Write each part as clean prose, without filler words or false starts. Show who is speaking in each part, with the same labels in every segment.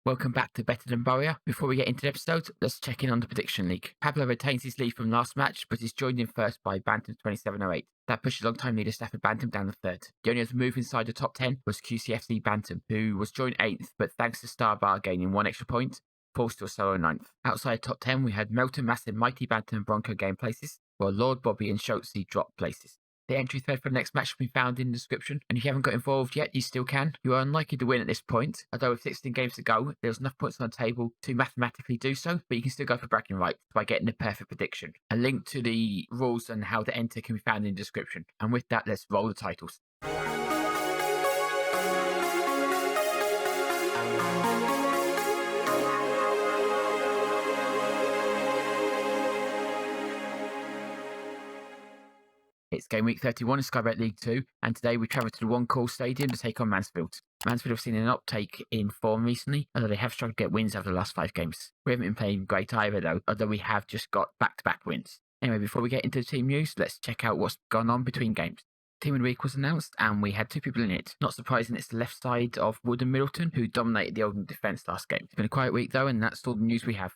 Speaker 1: Welcome back to Better Than Bowyer. Before we get into the episode, let's check in on the prediction league. Pablo retains his lead from last match, but is joined in first by Bantams 2708. That pushes long-time leader Stafford Bantam down to third. The only other move inside the top 10 was QCFC Bantam, who was joined 8th, but thanks to Star Bar gaining one extra point, Paul still solo 9th. Outside top 10, we had Melton, Massive, Mighty Bantam and Bronco gain places, while Lord Bobby and Schultzy dropped places. The entry thread for the next match will be found in the description, and if you haven't got involved yet, you still can. You are unlikely to win at this point, although with 16 games to go, there's enough points on the table to mathematically do so, but you can still go for bragging rights by getting the perfect prediction. A link to the rules and how to enter can be found in the description. And with that, let's roll the titles. It's game week 31 in Sky Bet League 2, and today we travel to the One Call Stadium to take on Mansfield. Mansfield have seen an uptake in form recently, although they have struggled to get wins over the last 5 games. We haven't been playing great either though, although we have just got back-to-back wins. Anyway, before we get into the team news, let's check out what's gone on between games. Team of the week was announced, and we had 2 people in it. Not surprising, it's the left side of Wood and Middleton, who dominated the Oldham defence last game. It's been a quiet week though, and that's all the news we have.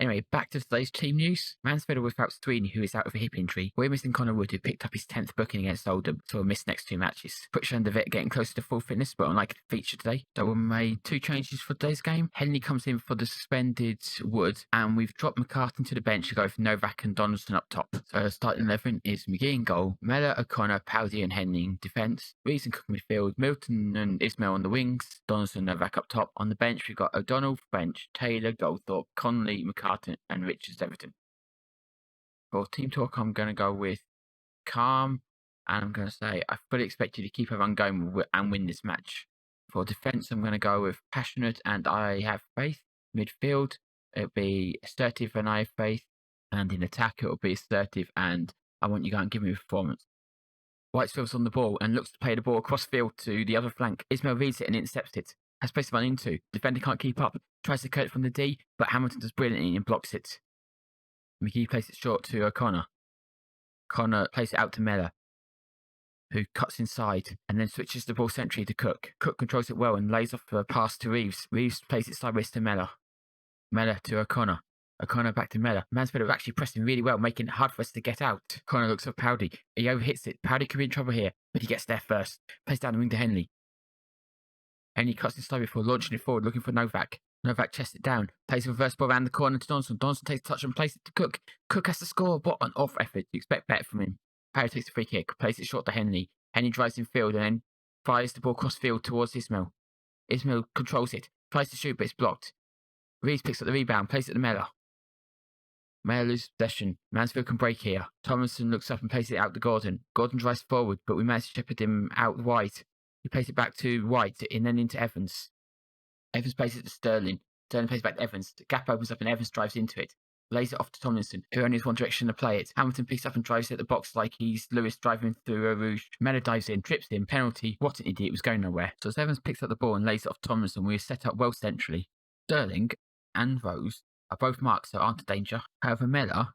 Speaker 1: Anyway, back to today's team news. Mansfield are without Sweeney, who is out with a hip injury. We're missing Connor Wood, who picked up his 10th booking against Oldham, so we'll miss next 2 matches. Pritchard and DeVitt getting closer to full fitness, but unlikely to feature today. So we made 2 changes for today's game. Henley comes in for the suspended Wood, and we've dropped McCartan to the bench to go for Novak and Donaldson up top. So starting 11 is McGee in goal, Mellor, O'Connor, Powdy and Henley in defence, Rees and Cook midfield, Milton and Ismail on the wings, Donaldson and Novak up top. On the bench, we've got O'Donnell, French, Taylor, Goldthorpe, Connolly, McCartan and Richards Everton. For team talk, I'm going to go with calm, and I'm going to say I fully expect you to keep everyone going and win this match. For defence, I'm going to go with passionate and I have faith. Midfield, it'll be assertive and I have faith. And in attack, it'll be assertive and I want you to go and give me a performance. Whitefield's on the ball and looks to play the ball across field to the other flank. Ismail reads it and intercepts it. Has space to run into. Defender can't keep up. Tries to cut it from the D, but Hamilton does brilliantly and blocks it. McGee plays it short to O'Connor. Connor plays it out to Mellor, who cuts inside and then switches the ball centrally to Cook. Cook controls it well and lays off a pass to Reeves. Reeves plays it sideways to Mellor. Mellor to O'Connor. O'Connor back to Mellor. Mansfield are actually pressing really well, making it hard for us to get out. Connor looks at Powdy. He overhits it. Powdy could be in trouble here, but he gets there first. Plays down the wing to Henley. Henley cuts inside before launching it forward, looking for Novak. Novak chests it down, plays a reverse ball around the corner to Donaldson. Donaldson takes a touch and plays it to Cook. Cook has to score. What an off effort. You expect better from him. Parry takes a free kick, plays it short to Henley. Henley drives in field and then fires the ball cross field towards Ismail. Ismail controls it, tries to shoot but it's blocked. Reeves picks up the rebound, plays it to Mellor. Mellor loses possession. Mansfield can break here. Tomlinson looks up and plays it out to Gordon. Gordon drives forward, but we manage to shepherd him out wide. He plays it back to White and then into Evans. Evans plays it to Sterling. Sterling plays back to Evans. The gap opens up and Evans drives into it. Lays it off to Tomlinson, who only has one direction to play it. Hamilton picks up and drives it at the box like he's Lewis driving through a Rouge. Mellor dives in, trips him, penalty. What an idiot, it was going nowhere. So as Evans picks up the ball and lays it off Tomlinson, we are set up well centrally. Sterling and Rose are both marked, so aren't a danger. However, Mellor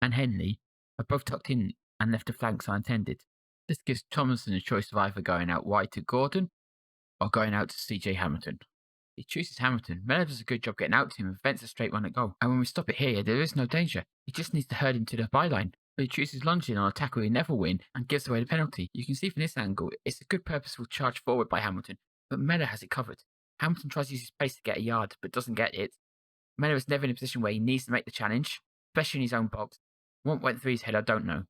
Speaker 1: and Henley are both tucked in and left the flanks unattended. This gives Tomlinson a choice of either going out wide to Gordon or going out to CJ Hamilton. He chooses Hamilton. Mellor does a good job getting out to him and prevents a straight run at goal. And when we stop it here, there is no danger. He just needs to herd him to the byline. But he chooses lunging on a tackle he never win and gives away the penalty. You can see from this angle, it's a good purposeful charge forward by Hamilton, but Mellor has it covered. Hamilton tries to use his pace to get a yard, but doesn't get it. Mellor is never in a position where he needs to make the challenge, especially in his own box. What went through his head, I don't know.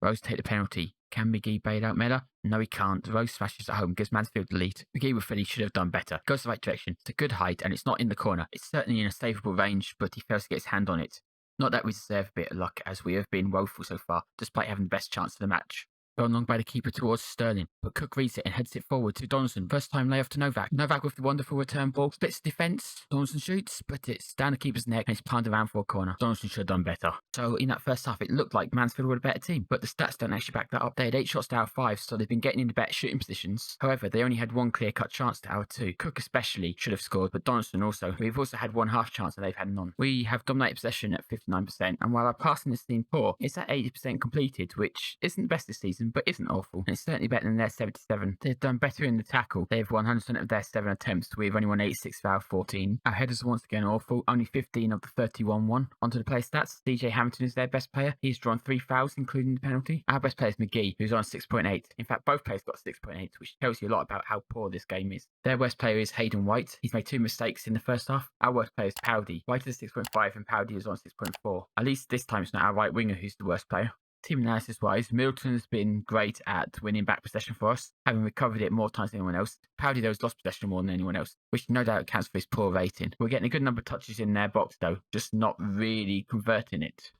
Speaker 1: Rose take the penalty. Can McGee bail out Mellor? No, he can't. Rose smashes at home, gives Mansfield the lead. McGee with Philly should have done better. Goes the right direction. It's a good height, and it's not in the corner. It's certainly in a savable range, but he fails to get his hand on it. Not that we deserve a bit of luck, as we have been woeful so far, despite having the best chance of the match. Thrown long by the keeper towards Sterling, but Cook reads it and heads it forward to Donaldson. First time layoff to Novak. Novak with the wonderful return ball. Splits defence. Donaldson shoots, but it's down the keeper's neck and it's planted around for a corner. Donaldson should have done better. So in that first half, it looked like Mansfield were a better team, but the stats don't actually back that up. They had 8 shots to our 5, so they've been getting into better shooting positions. However, they only had 1 clear-cut chance to our 2. Cook especially should have scored, but Donaldson also. We've also had 1 half chance and they've had none. We have dominated possession at 59%, and while our passing has been poor, it's at 80% completed, which isn't the best this season, season, but isn't awful. And it's certainly better than their 77. They've done better in the tackle. They've won 100% of their 7 attempts. We've only won 86 out of 14. Our headers are once again awful. Only 15 of the 31 won. Onto the play stats. DJ Hamilton is their best player. He's drawn 3 fouls, including the penalty. Our best player is McGee, who's on 6.8. In fact, both players got 6.8, which tells you a lot about how poor this game is. Their worst player is Hayden White. He's made 2 mistakes in the first half. Our worst player is Powdy. White is 6.5 and Powdy is on 6.4. At least this time it's not our right winger who's the worst player. Team analysis wise, Middleton's been great at winning back possession for us, having recovered it more times than anyone else. Powdy, though, has lost possession more than anyone else, which no doubt accounts for his poor rating. We're getting a good number of touches in their box, though, just not really converting it.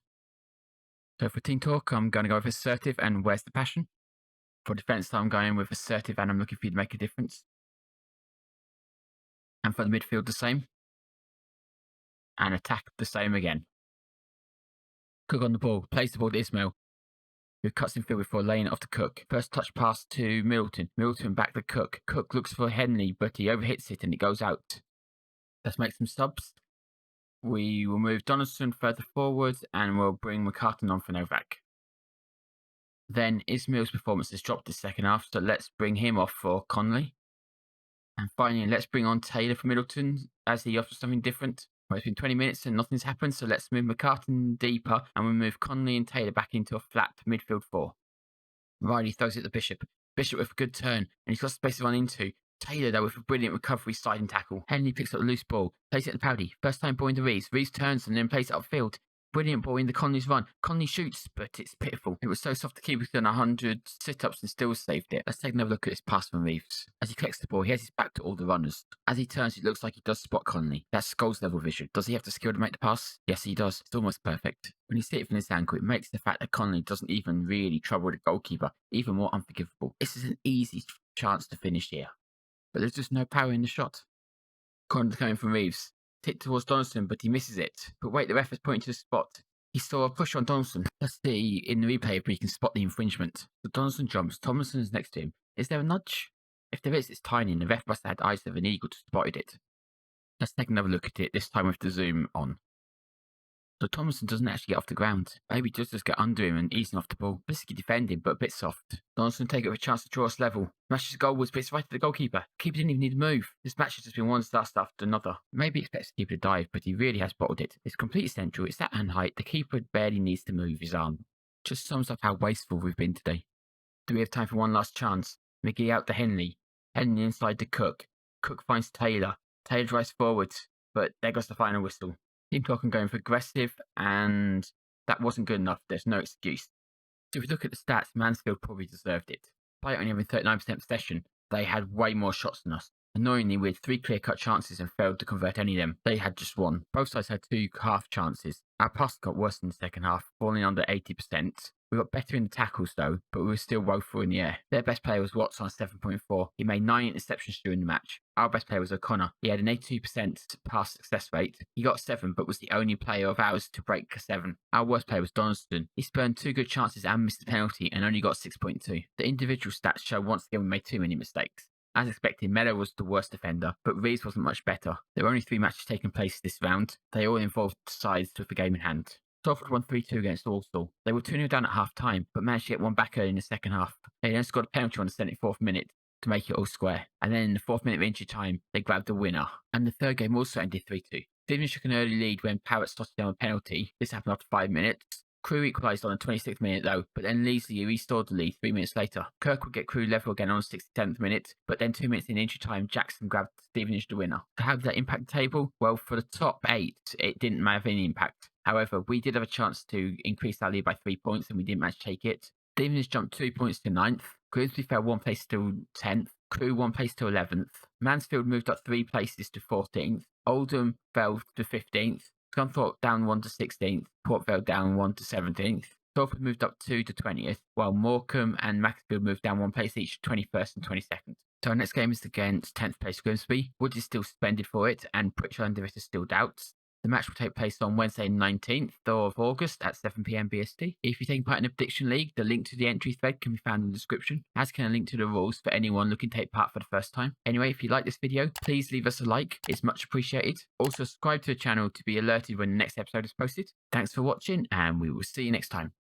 Speaker 1: So for team talk, I'm going to go with assertive and where's the passion. For defence, I'm going with assertive and I'm looking for you to make a difference. And for the midfield, the same. And attack, the same again. Cook on the ball, plays the ball to Ismail, who cuts in field before laying it off to Cook. First touch pass to Middleton. Middleton back to Cook. Cook looks for Henley, but he overhits it and it goes out. Let's make some subs. We will move Donaldson further forward and we'll bring McCartan on for Novak. Then Ismail's performance has dropped this second half, so let's bring him off for Conley. And finally, let's bring on Taylor for Middleton as he offers something different. Well, it's been 20 minutes and nothing's happened, so let's move McCartan deeper and we'll move Conley and Taylor back into a flat midfield 4. Riley throws it to Bishop. Bishop with a good turn, and he's got space to run into. Taylor, though, with a brilliant recovery sliding tackle. Henley picks up the loose ball, plays it to Powdy. First time ball into Reeves. Reeves turns and then plays it upfield. Brilliant ball into Conley's run. Conley shoots, but it's pitiful. It was so soft to keep. He's done 100 sit-ups and still saved it. Let's take another look at this pass from Reeves. As he collects the ball, he has his back to all the runners. As he turns, it looks like he does spot Conley. That's Scholes level vision. Does he have the skill to make the pass? Yes, he does. It's almost perfect. When you see it from this angle, it makes the fact that Conley doesn't even really trouble the goalkeeper even more unforgivable. This is an easy chance to finish here, but there's just no power in the shot. Corner coming from Reeves. Tip towards Donaldson, but he misses it. But wait, the ref is pointing to the spot. He saw a push on Donaldson. Let's see in the replay if we can spot the infringement. So Donaldson jumps. Tomlinson is next to him. Is there a nudge? If there is, it's tiny, and the ref must have had eyes of an eagle to spotted it. Let's take another look at it, this time with the zoom on. So Tomlinson doesn't actually get off the ground. Maybe just get under him and easing off the ball. Risky defending, but a bit soft. Donaldson take it with a chance to draw us level. Smashes goalwards, but it's right to the goalkeeper. Keeper didn't even need to move. This match has just been one disaster after another. Maybe he expects the keeper to dive, but he really has bottled it. It's completely central. It's at hand height. The keeper barely needs to move his arm. Just sums up how wasteful we've been today. Do we have time for one last chance? McGee out to Henley. Henley inside to Cook. Cook finds Taylor. Taylor drives forwards, but there goes the final whistle. Team talk and going for aggressive, and that wasn't good enough. There's no excuse. So if we look at the stats, Mansfield probably deserved it. Despite only having 39% possession, they had way more shots than us. Annoyingly, we had 3 clear-cut chances and failed to convert any of them. They had just 1. Both sides had 2 half chances. Our pass got worse in the second half, falling under 80%. We got better in the tackles though, but we were still woeful in the air. Their best player was Watts on 7.4. He made 9 interceptions during the match. Our best player was O'Connor. He had an 82% pass success rate. He got 7, but was the only player of ours to break a 7. Our worst player was Donaldson. He spurned 2 good chances and missed a penalty and only got 6.2. The individual stats show once again we made too many mistakes. As expected, Melo was the worst defender, but Reeves wasn't much better. There were only 3 matches taking place this round. They all involved sides with the game in hand. Salford won 3-2 against Walsall. They were 2-0 down at half-time, but managed to get one back early in the second half. They then scored a penalty on the 74th minute to make it all square. And then in the 4th minute of injury time, they grabbed the winner. And the third game also ended 3-2. Stevenage took an early lead when Parrott slotted down a penalty. This happened after 5 minutes. Crewe equalised on the 26th minute though, but then Leasley restored the lead 3 minutes later. Kirk would get Crewe level again on the 67th minute, but then 2 minutes in injury time, Jackson grabbed Stevenage the winner. So how did that impact the table? Well, for the top 8, it didn't have any impact. However, we did have a chance to increase our lead by 3 points and we didn't manage to take it. Stevenage jumped 2 points to 9th. Grimsby fell 1 place to 10th. Crewe 1 place to 11th. Mansfield moved up 3 places to 14th. Oldham fell to 15th. Scunthorpe down 1 to 16th. Port Vale down 1 to 17th. Salford moved up 2 to 20th, while Morecambe and Macclesfield moved down 1 place each to 21st and 22nd. So our next game is against 10th place Grimsby. Wood is still suspended for it, and Pritchard and Davis are still doubts. The match will take place on Wednesday 19th of August at 7 PM BST. If you're taking part in the Prediction League, the link to the entry thread can be found in the description, as can a link to the rules for anyone looking to take part for the first time. Anyway, if you like this video, please leave us a like. It's much appreciated. Also, subscribe to the channel to be alerted when the next episode is posted. Thanks for watching, and we will see you next time.